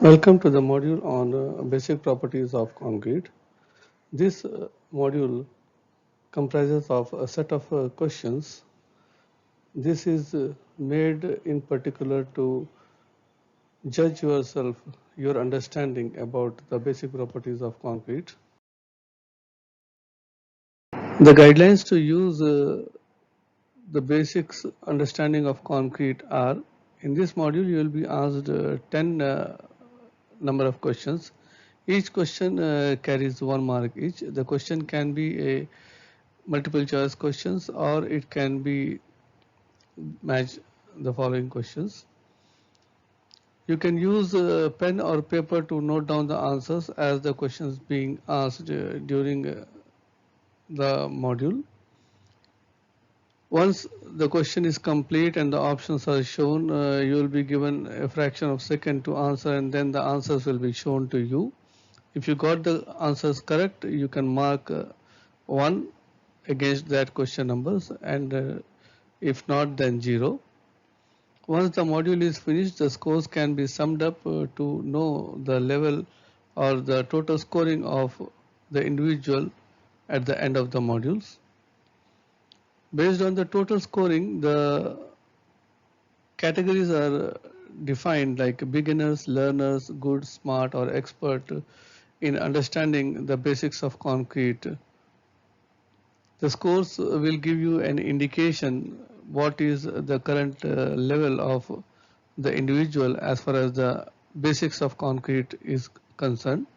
Welcome to the module on basic properties of concrete. This module comprises of a set of questions. This is made in particular to judge yourself, your understanding about the basic properties of concrete. The guidelines to use the basics understanding of concrete are: in this module you will be asked 10 number of questions. Each question carries 1 mark each. The question can be a multiple choice questions, or it can be match the following questions. You can use pen or paper to note down the answers as the questions being asked during the module. Once the question is complete and the options are shown, you will be given a fraction of second to answer, and then the answers will be shown to you. If you got the answers correct, you can mark 1 against that question numbers, and if not, then 0. Once the module is finished, the scores can be summed up to know the level or the total scoring of the individual at the end of the modules. Based on the total scoring, the categories are defined like beginners, learners, good, smart, or expert in understanding the basics of concrete. The scores will give you an indication what is the current level of the individual as far as the basics of concrete is concerned.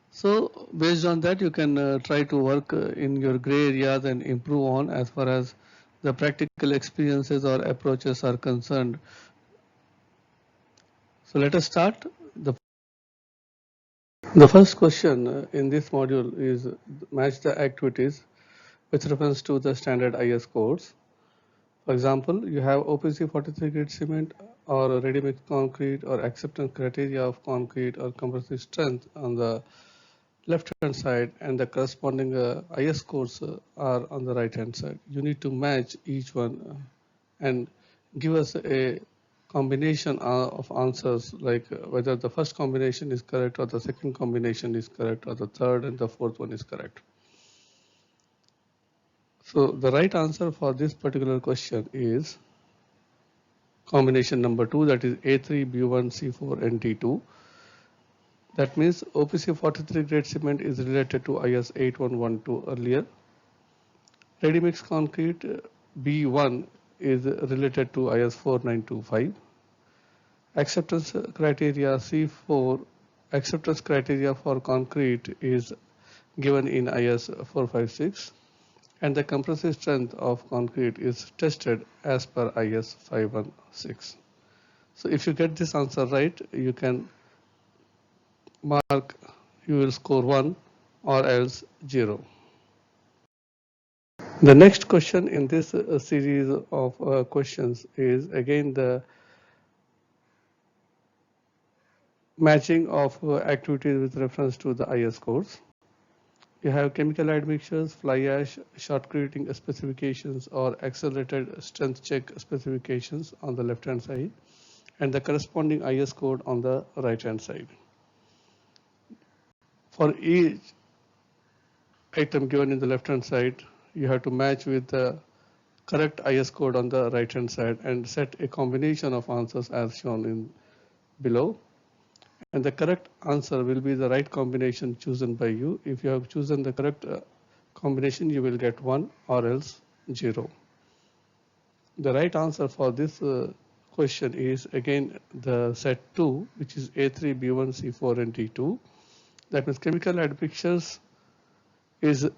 So based on that, you can try to work in your gray areas and improve on as far as the practical experiences or approaches are concerned. So let us start. The first question in this module is match the activities with reference to the standard IS codes. For example, you have OPC 43 grade cement or ready mix concrete or acceptance criteria of concrete or compressive strength on the left hand side, and the corresponding IS codes are on the right hand side. You need to match each one and give us a combination of answers, like whether the first combination is correct or the second combination is correct or the third and the fourth one is correct. So the right answer for this particular question is combination number 2, that is A3B1C4 and D2. That means OPC 43 grade cement is related to IS 8112 earlier. Ready mix concrete B1 is related to IS 4925. Acceptance criteria C4, acceptance criteria for concrete is given in IS 456, and the compressive strength of concrete is tested as per IS 516. So if you get this answer right, you can mark, you will score 1 or else 0. The next question in this series of questions is again the matching of activities with reference to the IS codes. You have chemical admixtures, fly ash, shotcreting specifications or accelerated strength check specifications on the left hand side, and the corresponding IS code on the right hand side. For each item given in the left hand side, you have to match with the correct IS code on the right hand side and set a combination of answers as shown in below, and the correct answer will be the right combination chosen by you. If you have chosen the correct combination, you will get 1 or else 0. The right answer for this question is again the set 2, which is A3, B1, C4 and D2. That means chemical admixtures is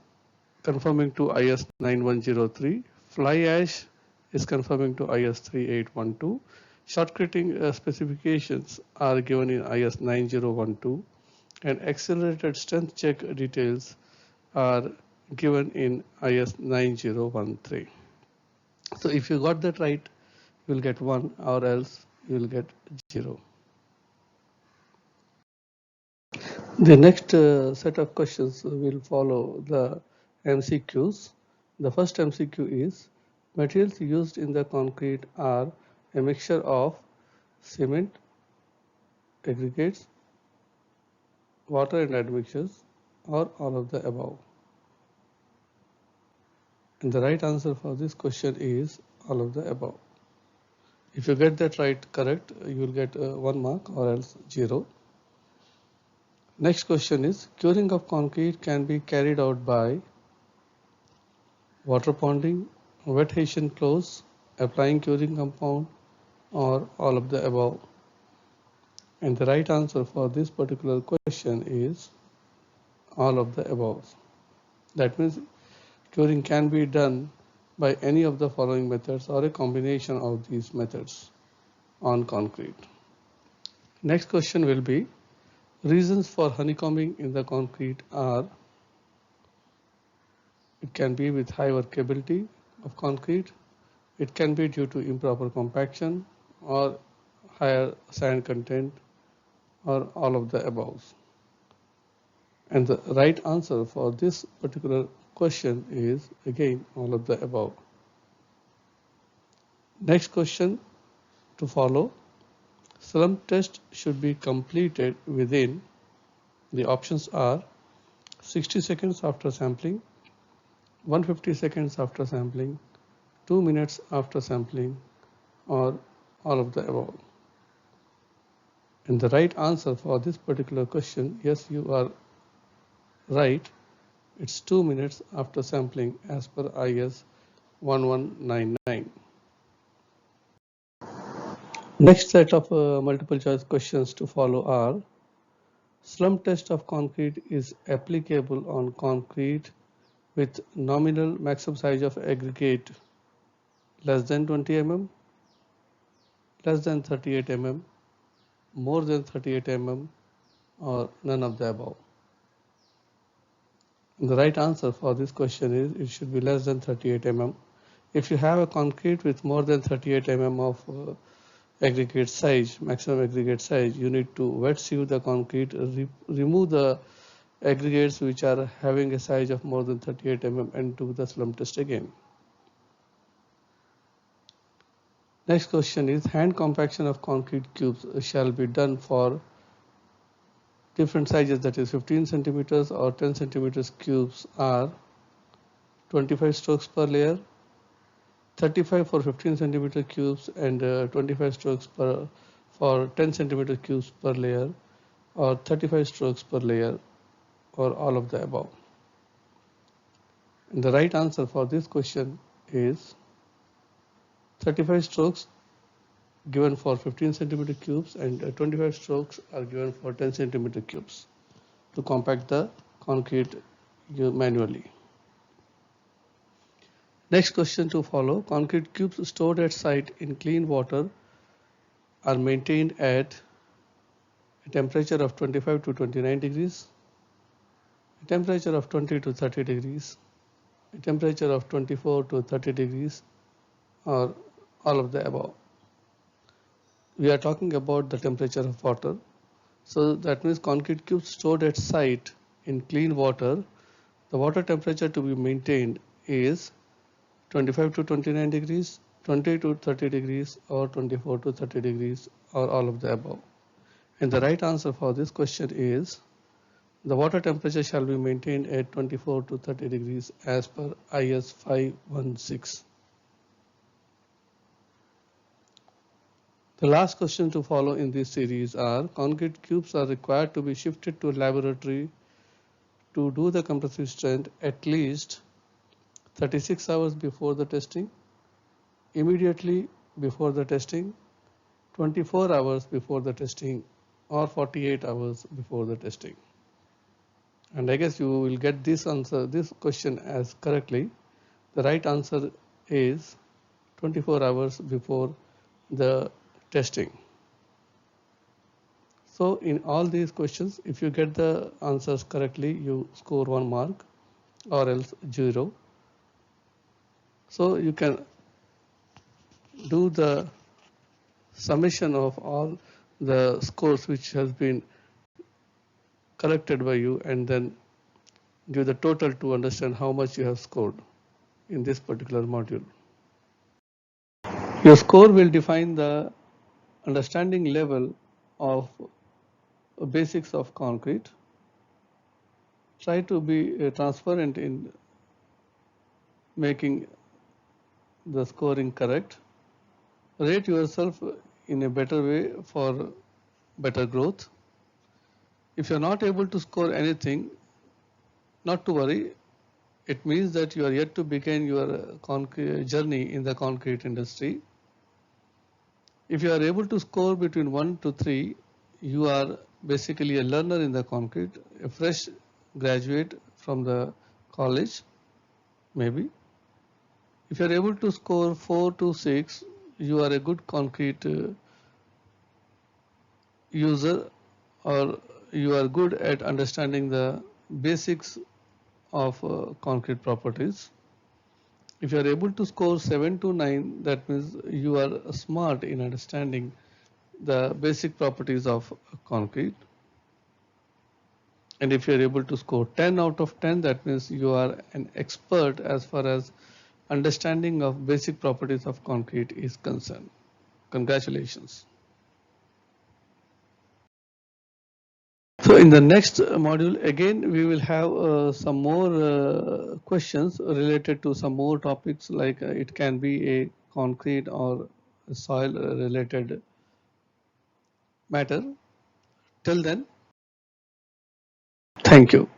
conforming to IS 9103. Fly ash is conforming to IS 3812. Shotcreting specifications are given in IS 9012, and accelerated strength check details are given in IS 9013. So if you got that right, you will get 1 or else you will get 0. The next set of questions will follow the MCQs. The first MCQ is: materials used in the concrete are a mixture of cement, aggregates, water and admixtures, or all of the above? And the right answer for this question is all of the above. If you get that right correct, you will get 1 mark or else 0. Next question is, curing of concrete can be carried out by water ponding, wet Hessian close, applying curing compound, or all of the above. And the right answer for this particular question is all of the above. That means curing can be done by any of the following methods or a combination of these methods on concrete. Next question will be, reasons for honeycombing in the concrete are, it can be with high workability of concrete, it can be due to improper compaction or higher sand content, or all of the above. And the right answer for this particular question is again all of the above. Next question to follow, slump test should be completed within, the options are 60 seconds after sampling, 150 seconds after sampling, 2 minutes after sampling, or all of the above. And the right answer for this particular question, yes, you are right, it's 2 minutes after sampling as per IS 1199. Next set of multiple choice questions to follow are, slump test of concrete is applicable on concrete with nominal maximum size of aggregate less than 20 mm, less than 38 mm, more than 38 mm, or none of the above. And the right answer for this question is it should be less than 38 mm. If you have a concrete with more than 38 mm of aggregate size, maximum aggregate size, you need to wet sieve the concrete, remove the aggregates which are having a size of more than 38 mm and do the slump test again. Next question is, hand compaction of concrete cubes shall be done for different sizes, that is 15 centimeters or 10 centimeters cubes are 25 strokes per layer, 35 for 15 centimeter cubes, and 25 strokes for 10 centimeter cubes per layer, or 35 strokes per layer, or all of the above. And the right answer for this question is 35 strokes given for 15 centimeter cubes and 25 strokes are given for 10 centimeter cubes to compact the concrete manually. Next question to follow, concrete cubes stored at site in clean water are maintained at a temperature of 25 to 29 degrees, a temperature of 20 to 30 degrees, a temperature of 24 to 30 degrees, or all of the above. We are talking about the temperature of water. So that means concrete cubes stored at site in clean water, the water temperature to be maintained is 25 to 29 degrees, 20 to 30 degrees, or 24 to 30 degrees, or all of the above. And the right answer for this question is the water temperature shall be maintained at 24 to 30 degrees as per IS 516. The last question to follow in this series are, concrete cubes are required to be shifted to a laboratory to do the compressive strength at least 36 hours before the testing, immediately before the testing, 24 hours before the testing, or 48 hours before the testing. And I guess you will get this answer, this question as correctly. The right answer is 24 hours before the testing. So in all these questions, if you get the answers correctly, you score 1 mark or else 0. So you can do the summation of all the scores which has been collected by you and then give the total to understand how much you have scored in this particular module. Your score will define the understanding level of basics of concrete. Try to be transparent in making the scoring correct. Rate yourself in a better way for better growth. If you're not able to score anything, not to worry. It means that you are yet to begin your journey in the concrete industry. If you are able to score between 1 to 3, you are basically a learner in the concrete, a fresh graduate from the college, maybe. If you are able to score 4 to 6, you are a good concrete user, or you are good at understanding the basics of concrete properties. If you are able to score 7 to 9, that means you are smart in understanding the basic properties of concrete. And if you are able to score 10 out of 10, that means you are an expert as far as understanding of basic properties of concrete is concerned. Congratulations. So in the next module, again, we will have some more questions related to some more topics, like it can be a concrete or soil related matter. Till then, thank you.